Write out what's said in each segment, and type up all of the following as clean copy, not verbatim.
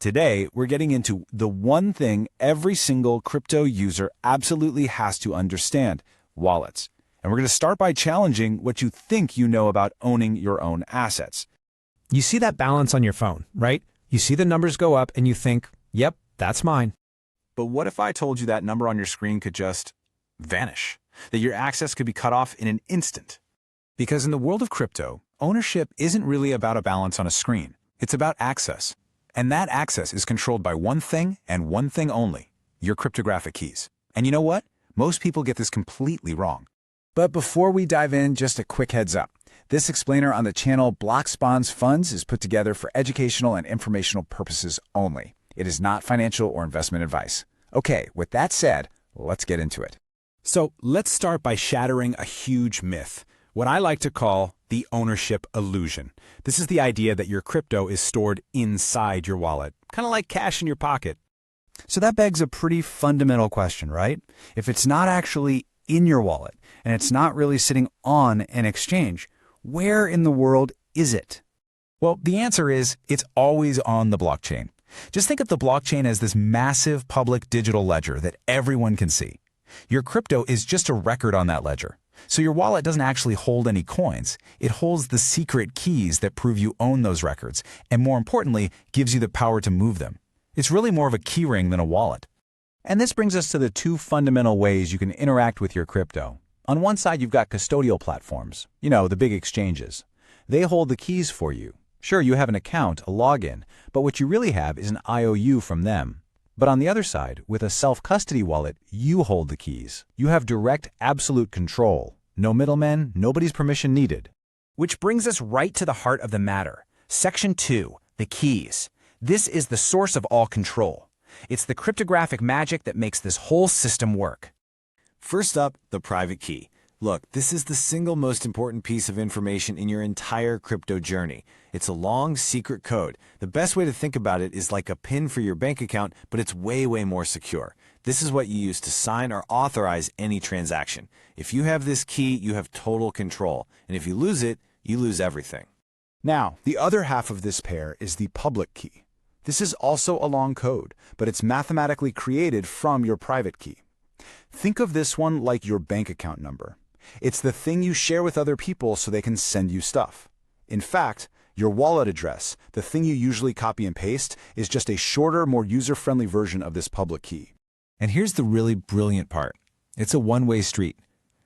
Today, we're getting into the one thing every single crypto user absolutely has to understand: wallets. And we're going to start by challenging what you think you know about owning your own assets. You see that balance on your phone, right? You see the numbers go up and you think, yep, that's mine. But what if I told you that number on your screen could just vanish? That your access could be cut off in an instant? Because in the world of crypto, ownership isn't really about a balance on a screen. It's about access. And that access is controlled by one thing and one thing only: your cryptographic keys. And you know what? Most people get this completely wrong. But before we dive in, just a quick heads up. This explainer on the channel Block Spawns Funds is put together for educational and informational purposes only. It is not financial or investment advice. Okay, with that said, let's get into it. So let's start by shattering a huge myth, what I like to call the ownership illusion. This is the idea that your crypto is stored inside your wallet, kind of like cash in your pocket. So that begs a pretty fundamental question, right? If it's not actually in your wallet and it's not really sitting on an exchange, where in the world is it? Well, the answer is it's always on the blockchain. Just think of the blockchain as this massive public digital ledger that everyone can see. Your crypto is just a record on that ledger. So your wallet doesn't actually hold any coins. It holds the secret keys that prove you own those records, and more importantly, gives you the power to move them. It's really more of a keyring than a wallet. And this brings us to the two fundamental ways you can interact with your crypto. On one side, you've got custodial platforms, the big exchanges. They hold the keys for you. Sure, you have an account, a login, but what you really have is an IOU from them. But on the other side, with a self-custody wallet, you hold the keys. You have direct, absolute control. No middlemen, nobody's permission needed. Which brings us right to the heart of the matter. Section 2, the keys. This is the source of all control. It's the cryptographic magic that makes this whole system work. First up, the private key. Look, this is the single most important piece of information in your entire crypto journey. It's a long, secret code. The best way to think about it is like a PIN for your bank account, but it's way, way more secure. This is what you use to sign or authorize any transaction. If you have this key, you have total control. And if you lose it, you lose everything. Now, the other half of this pair is the public key. This is also a long code, but it's mathematically created from your private key. Think of this one like your bank account number. It's the thing you share with other people so they can send you stuff. In fact, your wallet address, the thing you usually copy and paste, is just a shorter, more user-friendly version of this public key. And here's the really brilliant part. It's a one-way street.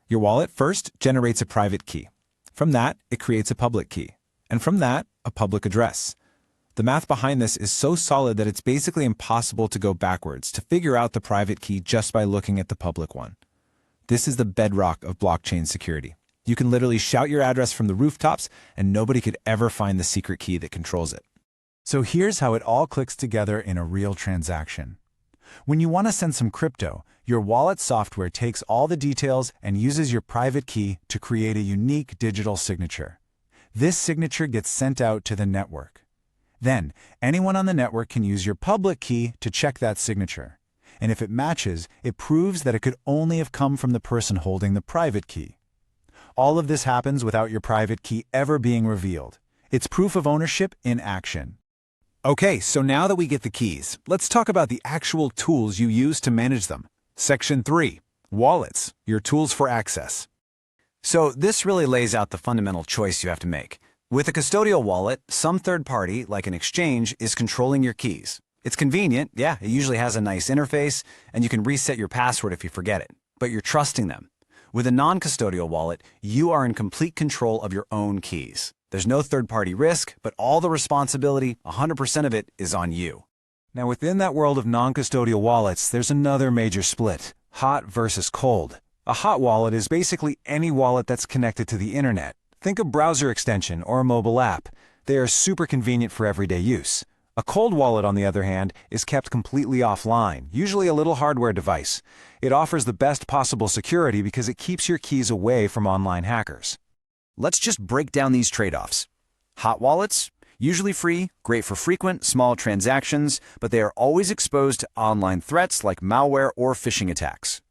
Your wallet first generates a private key. From that, it creates a public key. And from that, a public address. The math behind this is so solid that it's basically impossible to go backwards, to figure out the private key just by looking at the public one. This is the bedrock of blockchain security. You can literally shout your address from the rooftops and nobody could ever find the secret key that controls it. So here's how it all clicks together in a real transaction. When you want to send some crypto, your wallet software takes all the details and uses your private key to create a unique digital signature. This signature gets sent out to the network. Then, anyone on the network can use your public key to check that signature. And if it matches, it proves that it could only have come from the person holding the private key. All of this happens without your private key ever being revealed. It's proof of ownership in action. Okay, so now that we get the keys, let's talk about the actual tools you use to manage them. Section 3, wallets, your tools for access. So this really lays out the fundamental choice you have to make. With a custodial wallet, some third party, like an exchange, is controlling your keys. It's convenient, yeah, it usually has a nice interface, and you can reset your password if you forget it, but you're trusting them. With a non-custodial wallet, you are in complete control of your own keys. There's no third-party risk, but all the responsibility, 100% of it, is on you. Now within that world of non-custodial wallets, there's another major split: hot versus cold. A hot wallet is basically any wallet that's connected to the internet. Think a browser extension or a mobile app. They are super convenient for everyday use. A cold wallet, on the other hand, is kept completely offline, usually a little hardware device. It offers the best possible security because it keeps your keys away from online hackers. Let's just break down these trade-offs. Hot wallets, usually free, great for frequent, small transactions, but they are always exposed to online threats like malware or phishing attacks.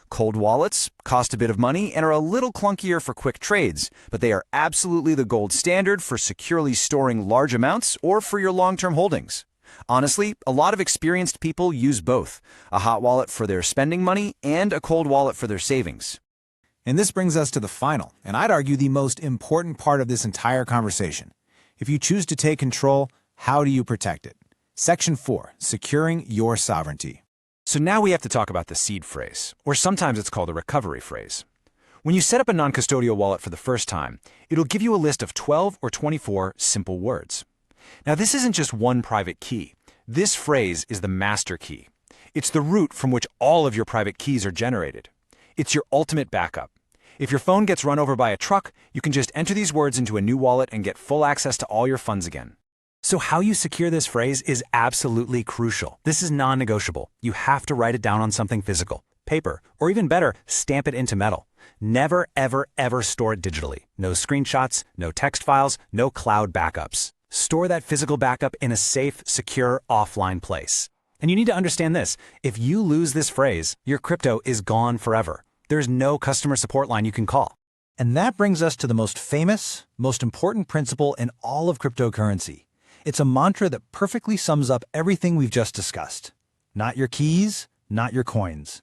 Cold wallets cost a bit of money and are a little clunkier for quick trades, but they are absolutely the gold standard for securely storing large amounts or for your long-term holdings. Honestly, a lot of experienced people use both, a hot wallet for their spending money and a cold wallet for their savings. And this brings us to the final, and I'd argue the most important part of this entire conversation. If you choose to take control, how do you protect it? Section 4, Securing Your Sovereignty. So now we have to talk about the seed phrase, or sometimes it's called a recovery phrase. When you set up a non-custodial wallet for the first time, it'll give you a list of 12 or 24 simple words. Now this isn't just one private key. This phrase is the master key. It's the root from which all of your private keys are generated. It's your ultimate backup. If your phone gets run over by a truck, you can just enter these words into a new wallet and get full access to all your funds again. So how you secure this phrase is absolutely crucial. This is non-negotiable. You have to write it down on something physical, paper, or even better, stamp it into metal. Never, ever, ever store it digitally. No screenshots, no text files, no cloud backups. Store that physical backup in a safe, secure, offline place. And you need to understand this. If you lose this phrase, your crypto is gone forever. There's no customer support line you can call. And that brings us to the most famous, most important principle in all of cryptocurrency. It's a mantra that perfectly sums up everything we've just discussed. Not your keys, not your coins.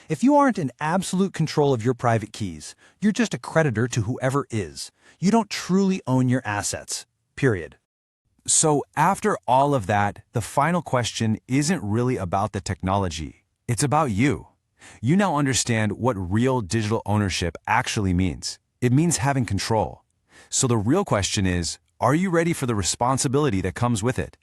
If you aren't in absolute control of your private keys, you're just a creditor to whoever is. You don't truly own your assets. Period. So after all of that, the final question isn't really about the technology. It's about you. You now understand what real digital ownership actually means. It means having control. So the real question is, are you ready for the responsibility that comes with it?